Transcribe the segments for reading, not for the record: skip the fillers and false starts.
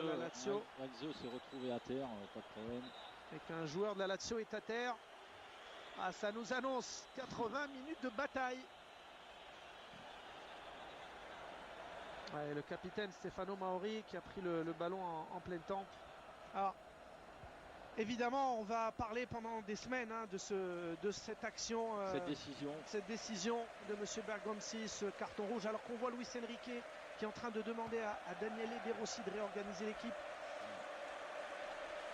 de la Lazio. Renzo s'est retrouvé à terre, pas de problème. Et qu'un joueur de la Lazio est à terre. Ah, ça nous annonce 80 minutes de bataille. Ouais, le capitaine Stefano Maori qui a pris le ballon en plein temps. Alors, évidemment, on va parler pendant des semaines de cette action, cette décision de M. Bergonzi, ce carton rouge, alors qu'on voit Luis Enrique qui est en train de demander à Daniele De Rossi de réorganiser l'équipe.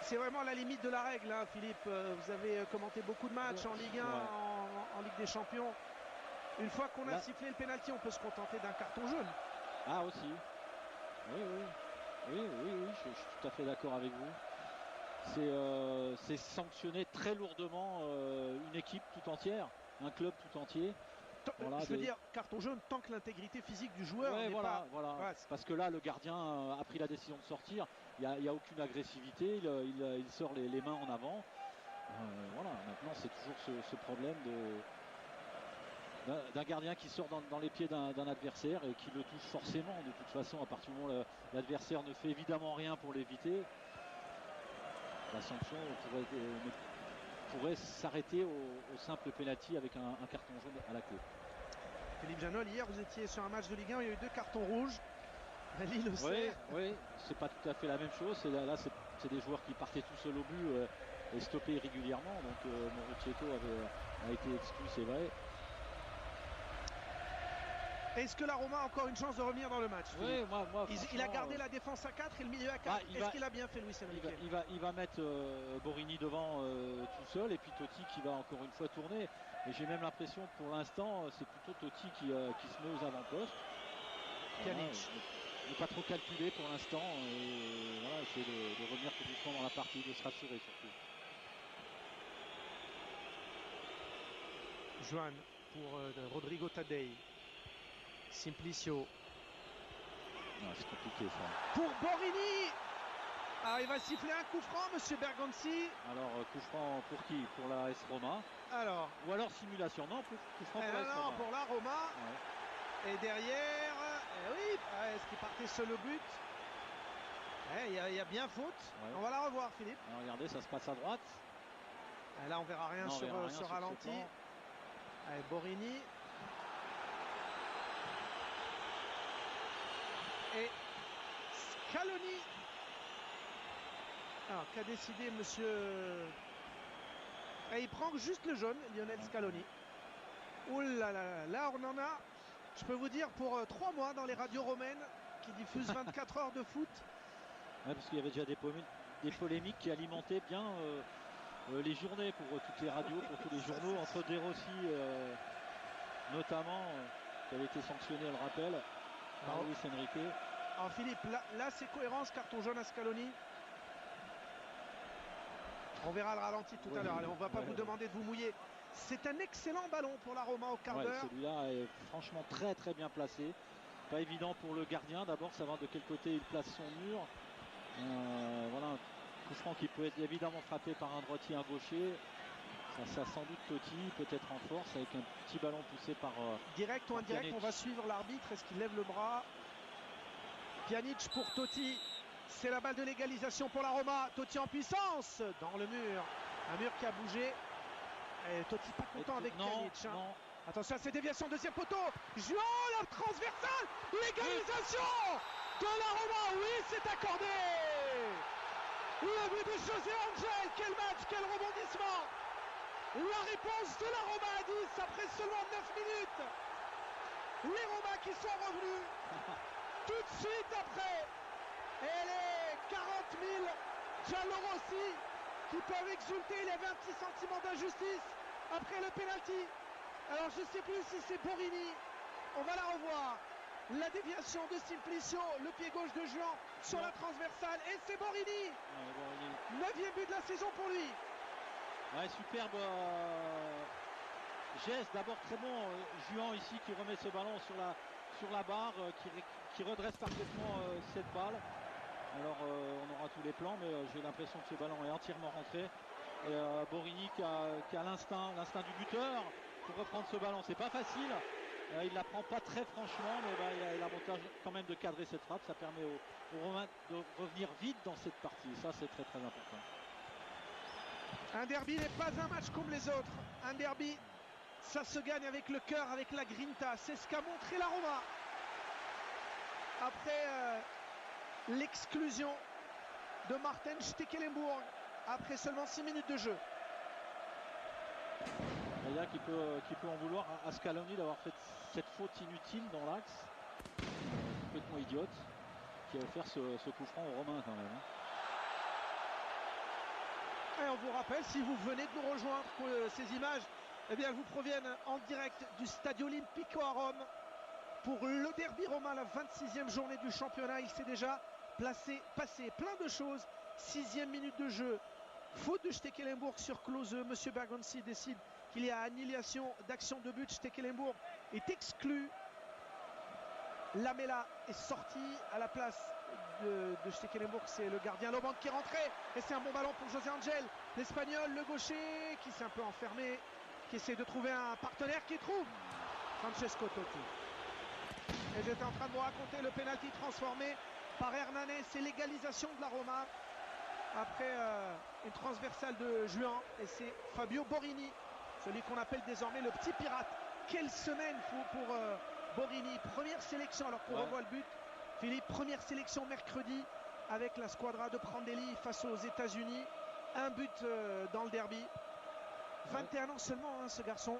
C'est vraiment la limite de la règle, hein, Philippe. Vous avez commenté beaucoup de matchs en Ligue 1, en Ligue des Champions. Une fois qu'on a sifflé le pénalty, on peut se contenter d'un carton jaune. Ah, aussi. Oui, je suis tout à fait d'accord avec vous. C'est sanctionner très lourdement une équipe tout entière, un club tout entier. Voilà, je veux dire, carton jaune tant que l'intégrité physique du joueur n'est voilà, pas... Voilà. Ouais, parce que là, le gardien a pris la décision de sortir. Il n'y a aucune agressivité. Il sort les mains en avant. Voilà, maintenant, c'est toujours ce problème d'un gardien qui sort dans les pieds d'un adversaire et qui le touche forcément. De toute façon, à partir du moment où l'adversaire ne fait évidemment rien pour l'éviter, la sanction pourrait s'arrêter au simple pénalty avec un carton jaune à la clé. Philippe Janol, hier vous étiez sur un match de Ligue 1, il y a eu 2 cartons rouges. Lille le sait. Oui, c'est pas tout à fait la même chose. Là, c'est des joueurs qui partaient tout seuls au but et stoppés régulièrement. Donc Morocchieto a été exclu, c'est vrai. Est-ce que la Roma a encore une chance de revenir dans le match? Oui, il a gardé la défense à 4 et le milieu à 4. Est-ce qu'il a bien fait, Luis Enrique? Il va mettre Borini devant tout seul et puis Totti qui va encore une fois tourner. Et j'ai même l'impression que pour l'instant, c'est plutôt Totti qui se met aux avant-postes. Pjanic. Ne pas trop calculer pour l'instant. Et essayer de revenir tout doucement dans la partie, de se rassurer surtout. Juan pour Rodrigo Tadei. Simplicio. C'est compliqué ça. Pour Borini. Il va siffler un coup franc, monsieur Bergonzi. Alors, coup franc pour qui? Pour la AS Roma. Ou alors simulation. Non, coup franc pour la AS Roma. Pour la Roma. Ouais. Et derrière, est-ce qu'il partait seul au but? Il y a bien faute. Ouais. On va la revoir, Philippe. Alors, regardez, ça se passe à droite. Là, on verra rien sur ralenti. Allez, Borini. Et Scaloni. Alors, qu'a décidé monsieur... il prend juste le jaune, Lionel Scaloni. Ouh là là, là on en a, je peux vous dire, pour 3 mois dans les radios romaines qui diffusent 24 heures de foot. Ouais, parce qu'il y avait déjà des polémiques qui alimentaient bien les journées pour toutes les radios, pour tous les journaux, entre De Rossi notamment, qui avait été sanctionné, elle le rappelle, par Luis Enrique. Alors Philippe, là c'est cohérence, carton jaune à Scaloni. On verra le ralenti tout à l'heure. Allez, on ne va pas vous demander de vous mouiller. C'est un excellent ballon pour la Roma au quart d'heure. Celui-là est franchement très très bien placé. Pas évident pour le gardien. D'abord, savoir de quel côté il place son mur. Voilà, un coup franc qui peut être évidemment frappé par un droitier, un gaucher. Ça sans doute Totti, peut-être en force, avec un petit ballon poussé par... direct ou indirect, Pjanic. On va suivre l'arbitre. Est-ce qu'il lève le bras? Pjanic pour Totti. C'est la balle de l'égalisation pour la Roma. Totti en puissance dans le mur. Un mur qui a bougé. Et Totti pas content avec Pjanic. Non. Attention à cette déviation, deuxième poteau. Jouant la transversale. L'égalisation de la Roma. Oui, c'est accordé. Le but de José Angel. Quel match, quel rebondissement. La réponse de la Roma à 10 après seulement 9 minutes. Les Roma qui sont revenus tout de suite après. Et les 40 000 Giallorossi qui peuvent exulter. Il y avait un petit sentiment d'injustice après le penalty. Alors je ne sais plus si c'est Borini. On va la revoir. La déviation de Simplicio, le pied gauche de Juan sur la transversale. Et c'est Borini. 9e but de la saison pour lui. Ouais, superbe geste. D'abord très bon. Juan ici qui remet ce ballon sur la barre, qui redresse parfaitement cette balle. Alors on aura tous les plans, mais j'ai l'impression que ce ballon est entièrement rentré. Et Borini qui a l'instinct du buteur pour reprendre ce ballon. C'est pas facile. Il ne la prend pas très franchement, mais il a l'avantage quand même de cadrer cette frappe. Ça permet aux Romains de revenir vite dans cette partie. Ça, c'est très très important. Un derby n'est pas un match comme les autres. Un derby, ça se gagne avec le cœur, avec la grinta. C'est ce qu'a montré la Roma. Après l'exclusion de Martin Stekelenburg, après seulement 6 minutes de jeu. Il y a qui peut en vouloir à Scaloni d'avoir fait cette faute inutile dans l'axe, complètement idiote, qui a offert ce coup franc aux Romains quand même. Et on vous rappelle, si vous venez de nous rejoindre, que ces images vous proviennent en direct du Stadio Olimpico à Rome pour le derby romain, la 26e journée du championnat. Il s'est déjà passé plein de choses. 6e minute de jeu, faute de Stekelenburg sur Klose. Monsieur Bergonzi décide qu'il y a annihilation d'action de but. Stekelenburg est exclu. Lamela est sorti à la place de Stekelenburg. C'est le gardien Loband qui est rentré. Et c'est un bon ballon pour José Angel, l'Espagnol, le gaucher, qui s'est un peu enfermé, qui essaie de trouver un partenaire, qui trouve Francesco Totti. Et j'étais en train de vous raconter le pénalty transformé par Hernanes. C'est l'égalisation de la Roma après une transversale de Juan. Et c'est Fabio Borini, celui qu'on appelle désormais le petit pirate. Quelle semaine pour Borini. Première sélection, alors qu'on revoit le but. Philippe, première sélection mercredi avec la squadra de Prandelli face aux États-Unis. Un but dans le derby. 21 ans seulement, hein, ce garçon.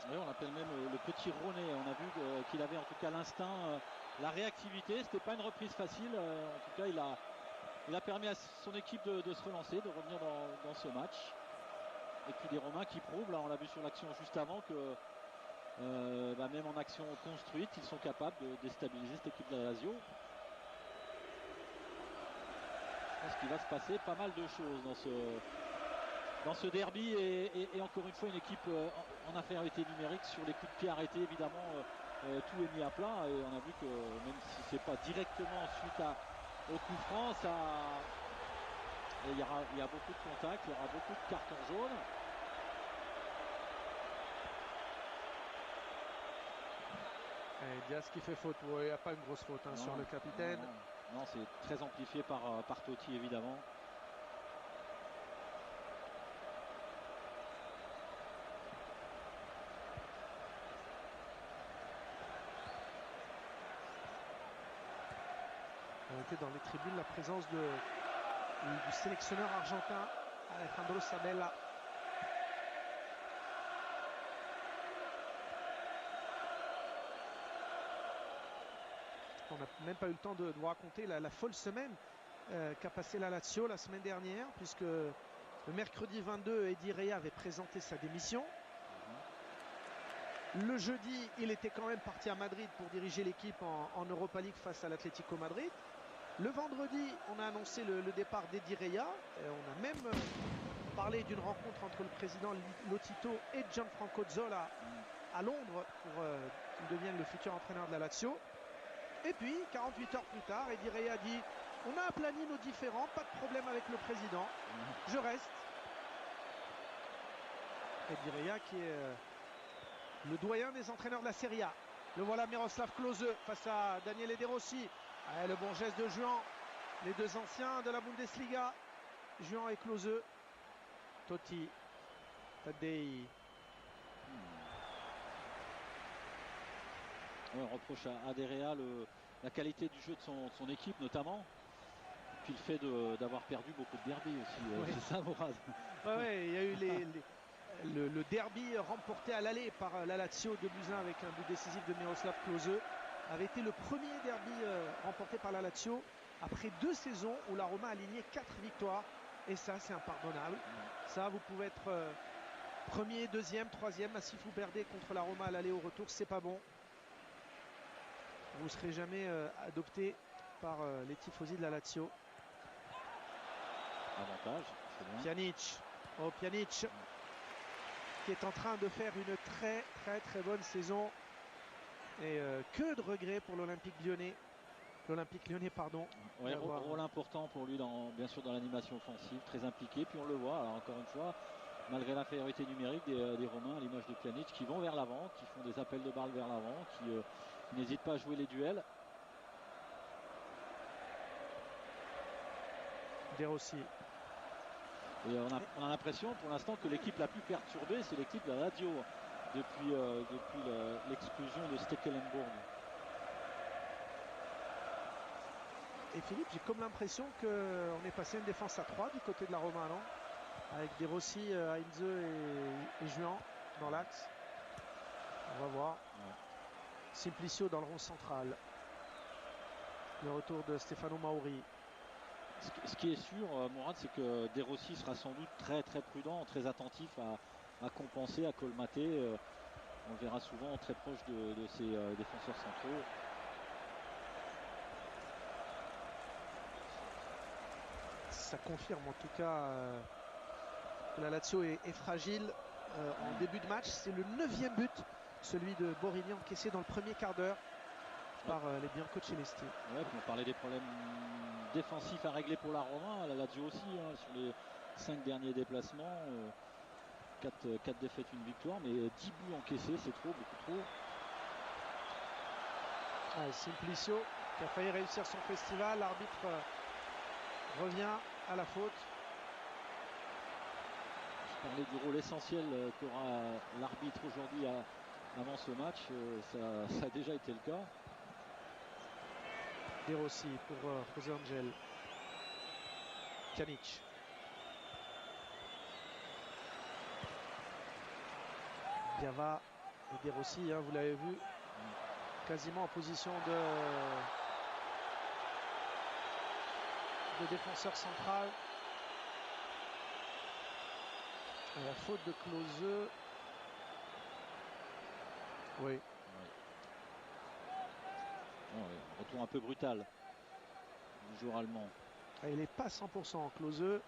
Oui, on l'appelle même le petit Roné. On a vu qu'il avait en tout cas l'instinct, la réactivité. C'était pas une reprise facile. En tout cas, il a permis à son équipe de se relancer, de revenir dans ce match. Et puis des Romains qui prouvent, là on l'a vu sur l'action juste avant, que même en action construite, ils sont capables de déstabiliser cette équipe de la Lazio. Je pense qu'il va se passer pas mal de choses dans ce derby et encore une fois une équipe en infériorité numérique. Sur les coups de pied arrêtés, évidemment, tout est mis à plat et on a vu que même si c'est pas directement suite au coup franc, il y a beaucoup de contacts, il y aura beaucoup de cartons jaunes. Et Diaz qui fait faute, il n'y a pas une grosse faute sur le capitaine. Non, c'est très amplifié par Totti évidemment. On était dans les tribunes la présence du sélectionneur argentin Alejandro Sabella. On n'a même pas eu le temps de vous raconter la folle semaine qu'a passé la Lazio la semaine dernière, puisque le mercredi 22, Eddie Rea avait présenté sa démission. Le jeudi, il était quand même parti à Madrid pour diriger l'équipe en Europa League face à l'Atlético Madrid. Le vendredi, on a annoncé le départ d'Eddie Rea. On a même parlé d'une rencontre entre le président Lotito et Gianfranco Zola à Londres pour qu'il devienne le futur entraîneur de la Lazio. Et puis, 48 heures plus tard, Eddie Rea dit « On a aplani nos différends, pas de problème avec le président, je reste ». Eddie Rea qui est le doyen des entraîneurs de la Serie A. Le voilà Miroslav Klose face à Daniele De Rossi. Le bon geste de Juan, les deux anciens de la Bundesliga, Juan et Klose. Totti, Taddei. On reproche à De Rea la qualité du jeu de son équipe notamment. Et puis le fait d'avoir perdu beaucoup de derby aussi. C'est ça, Mourad. Il y a eu le derby remporté à l'aller par la Lazio de Buzyn avec un but décisif de Miroslav Klose. Avait été le premier derby remporté par la Lazio après 2 saisons où la Roma a aligné 4 victoires. Et ça, c'est impardonnable. Ça, vous pouvez être premier, deuxième, troisième. Si vous perdez contre la Roma à l'aller au retour, c'est pas bon. Vous ne serez jamais adopté par les tifosi de la Lazio. Avantage, c'est bien. Pjanic qui est en train de faire une très très très bonne saison. Et que de regrets pour l'Olympique Lyonnais. Rôle important pour lui bien sûr dans l'animation offensive, très impliqué. Puis on le voit, alors encore une fois, malgré l'infériorité numérique des Romains, à l'image de Pjanic, qui vont vers l'avant, qui font des appels de balles vers l'avant, qui n'hésitent pas à jouer les duels. De Rossi. Et on a l'impression pour l'instant que l'équipe la plus perturbée, c'est l'équipe de la Lazio depuis l'exclusion de Stekelenburg. Et Philippe, j'ai comme l'impression qu'on est passé à une défense à 3 du côté de la Roma, non? Avec De Rossi, Heinze et Juan dans l'axe. On va voir. Ouais. Simplicio dans le rond central. Le retour de Stefano Mauri. Ce qui est sûr, Mourad, c'est que De Rossi sera sans doute très très prudent, très attentif à compenser, à colmater. On le verra souvent très proche de ses défenseurs centraux. Ça confirme en tout cas que la Lazio est fragile en début de match. C'est le 9e but, celui de Borini, encaissé dans le premier quart d'heure par les Biancocelesti. Ouais, puis on parlait des problèmes défensifs à régler pour la Roma, la Lazio aussi, hein, sur les 5 derniers déplacements. 4 défaites, une victoire, mais 10 buts encaissés, c'est trop, beaucoup trop. Simplicio qui a failli réussir son festival. L'arbitre revient à la faute. Je parlais du rôle essentiel qu'aura l'arbitre aujourd'hui avant ce match. Ça a déjà été le cas. De Rossi pour José Angel. Pjanic. Diava et De Rossi, hein, vous l'avez vu, quasiment en position de défenseur central. La faute de Klose. Oui. Retour un peu brutal du joueur allemand. Il n'est pas 100% Klose.